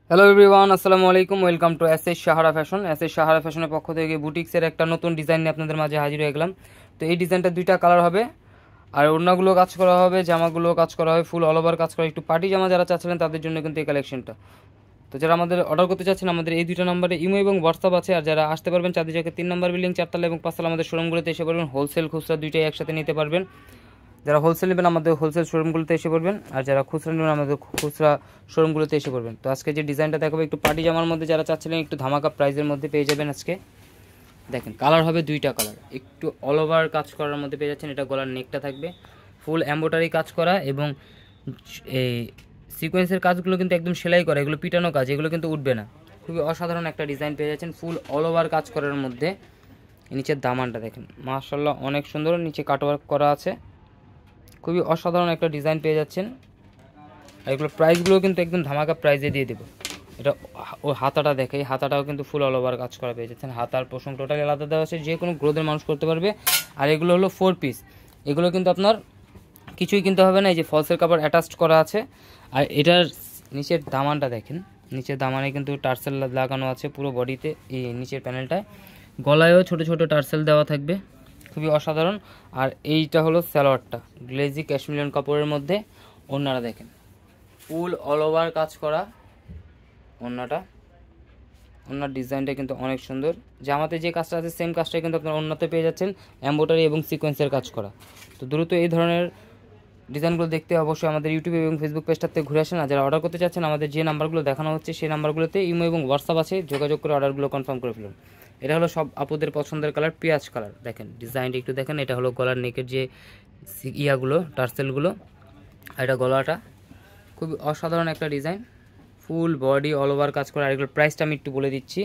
Hello everyone, আসসালামু আলাইকুম। Welcome to S Sahara fashion. Sahara ফ্যাশনের পক্ষ থেকে বুটিক্সের একটা নতুন ডিজাইন নিয়ে আপনাদের মাঝে হাজির হয়ে গেলাম। তো এই ডিজাইনটা দুইটা কালার হবে, আর ওড়নাগুলো কাজ করা হবে, জামাগুলো কাজ করা হবে, ফুল অল ওভার কাজ করা। একটু পার্টি জামা যারা চাচ্ছিলেন তাদের জন্য কিন্তু এই কালেকশনটা। তো যারা আমাদের অর্ডার করতে চাচ্ছেন, আমাদের এই দুইটা নম্বরে ইমো এবং হোয়াটসঅ্যাপ আছে। আর যারা আসতে পারবেন চাঁদনী চকের 3 নম্বর বিল্ডিং, 4তলা এবং 5তলা আমাদের শোরুমগুলোতে এসে পড়বেন। হোলসেল খুচরা দুইটাই একসাথে নিতে পারবেন। যারা হোলসেল নেবেন আমাদের হোলসেল শোরুমগুলোতে এসে পড়বেন, আর যারা খুচরা নেবেন আমাদের খুচরা শোরুমগুলোতে এসে পড়বেন। তো আজকে যে ডিজাইনটা দেখাবো একটু পার্টি জামার মধ্যে, যারা চাচ্ছিলেন একটু ধামাকা প্রাইজের মধ্যে পেয়ে যাবেন। আজকে দেখেন কালার হবে দুইটা কালার, একটু অল ওভার কাজ করার মধ্যে পেয়ে যাচ্ছেন। এটা গলার নেকটা থাকবে ফুল এমব্রয়ডারি কাজ করা, এবং এই সিকোয়েন্সের কাজগুলো কিন্তু একদম সেলাই করা, এগুলো পিটানো কাজ, এগুলো কিন্তু উঠবে না। খুবই অসাধারণ একটা ডিজাইন পেয়ে যাচ্ছেন ফুল অল ওভার কাজ করার মধ্যে। নিচের দামানটা দেখেন, মাশাআল্লাহ অনেক সুন্দর, নিচে কাটওয়ার্ক করা আছে। খুবই অসাধারণ একটা ডিজাইন পেয়ে যাচ্ছেন। আর এগুলো প্রাইসগুলো কিন্তু একদম ধামাকা প্রাইজে দিয়ে দেবো। এটা ও হাতাটা দেখে, এই হাতাটাও কিন্তু ফুল অল ওভার কাজ করা পেয়ে যাচ্ছেন। হাতার পোষণ টোটালি আলাদা দেওয়া আছে, যে কোনো গ্রোথের মানুষ করতে পারবে। আর এগুলো হলো 4 পিস, এগুলো কিন্তু আপনার কিছুই কিনতে হবে না, এই যে ফলসের কাপড় অ্যাটাচড করা আছে। আর এটার নিচের দামানটা দেখেন, নিচের দামানে কিন্তু টার্সেল লাগানো আছে পুরো বডিতে, এই নিচের প্যানেলটায়। গলায়ও ছোট ছোট টার্সেল দেওয়া থাকবে, খুবই অসাধারণ। আর এইটা হলো সালোয়ারটা, গ্লেজি ক্যাশমিলিয়ন কাপড়ের মধ্যে। ওড়নাটা দেখেন ফুল অল ওভার কাজ করা ওড়নাটা। ওড়নার ডিজাইনটা কিন্তু অনেক সুন্দর। জামাতে যে কাজটা আছে সেম কাজটাই কিন্তু আপনার ওড়নাতে পেয়ে যাচ্ছেন, এমব্রয়ডারি এবং সিকোয়েন্সের কাজ করা। তো দ্রুত এই ধরনের ডিজাইনগুলো দেখতে অবশ্যই আমাদের ইউটিউব এবং ফেসবুক পেজটাতে ঘুরে আসেন। আর যারা অর্ডার করতে চাচ্ছেন, আমাদের যে নাম্বারগুলো দেখানো হচ্ছে সেই নাম্বারগুলোতে ইমো এবং হোয়াটসঅ্যাপ আছে, যোগাযোগ করে অর্ডারগুলো কনফার্ম করে ফেলুন। এটা হলো সব আপুদের পছন্দের কালার, পেঁয়াজ কালার। দেখেন ডিজাইনটা একটু দেখেন, এটা হলো গলার নেকের যে ইয়াগুলো টার্সেলগুলো, আর এটা গলাটা। খুবই অসাধারণ একটা design, full body all over কাজ করা। আর এগুলোর প্রাইসটা আমি একটু বলে দিচ্ছি।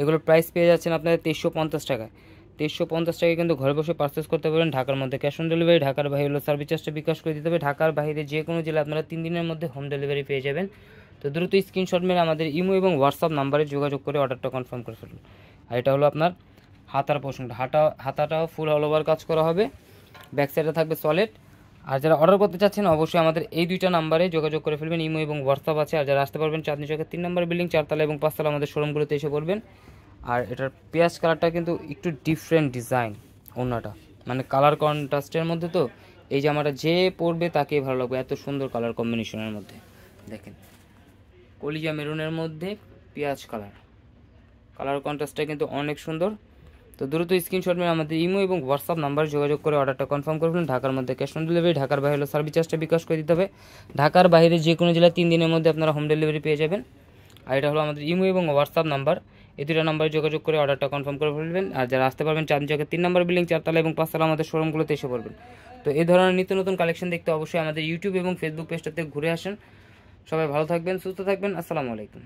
এগুলোর প্রাইস পেয়ে যাচ্ছেন আপনাদের 2350 টাকায়। 2350 টাকায় কিন্তু ঘরে বসে পারচেস করতে পারবেন। ঢাকার মধ্যে ক্যাশ অন ডেলিভারি, ঢাকার বাইরে হলো সার্ভিস চার্জটা বিকাশ করে দিতে হবে। ঢাকার বাইরে যে কোনো জেলা আপনারা 3 দিনের মধ্যে হোম ডেলিভারি পেয়ে যাবেন। তো দ্রুত স্ক্রিনশট মেরে আমাদের ইমো এবং হোয়াটসঅ্যাপ নাম্বারে যোগাযোগ করে অর্ডারটা কনফার্ম করে ফেলুন। আর এটা হলো আপনার হাতার পোর্শনটা, হাতাটাও ফুল অল ওভার কাজ করা হবে, ব্যাক সাইডে থাকবে সলিড। আর যারা অর্ডার করতে চাচ্ছেন অবশ্যই আমাদের এই দুইটা নাম্বারে যোগাযোগ করে ফেলবেন, ইমো এবং হোয়াটসঅ্যাপ আছে। আর যারা আসতে পারবেন চাঁদনী চকের 3 নম্বর বিল্ডিং, 4তলা এবং 5তলা আমাদের শোরুমগুলোতে এসে পড়বেন। আর এটার পেঁয়াজ কালারটা কিন্তু একটু ডিফারেন্ট ডিজাইন, ওড়নাটা মানে কালার কন্ট্রাস্টের মধ্যে। তো এই জামাটা যে পরবে তাকেই ভালো লাগবে, এত সুন্দর কালার কম্বিনেশনের মধ্যে। দেখেন কলিজা মেরুনের মধ্যে পেঁয়াজ কালার, কালার কন্ট্রাস্টটা কিন্তু অনেক সুন্দর। তো দ্রুত স্ক্রিনশট মেরে আমাদের ইমো এবং হোয়াটসঅ্যাপ নাম্বারে যোগাযোগ করে অর্ডারটা কনফার্ম করবেন। ঢাকার মধ্যে ক্যাশ অন ডেলিভারি, ঢাকার বাইরে হলো সার্ভিস চার্জটা বিকাশ করে দিতে হবে। ঢাকার বাইরে যে কোনো জেলায় 3 দিনের মধ্যে আপনারা হোম ডেলিভারি পেয়ে যাবেন। আর এটা হলো আমাদের ইমো এবং হোয়াটসঅ্যাপ নাম্বার, এই দুটো নাম্বারে যোগাযোগ করে অর্ডারটা কনফার্ম করে ফেলবেন। আর যারা আসতে পারবেন চাঁদনী চকের 3 নম্বর বিল্ডিং, 4তলা এবং 5তলা আমাদের শোরুমগুলোতে এসে পড়বেন। তো এই ধরনের নিত্য নতুন কালেকশন দেখতে অবশ্যই আমাদের ইউটিউব এবং ফেসবুক পেজটাতে ঘুরে আসেন। সবাই ভালো থাকবেন, সুস্থ থাকবেন, আসসালামু আলাইকুম।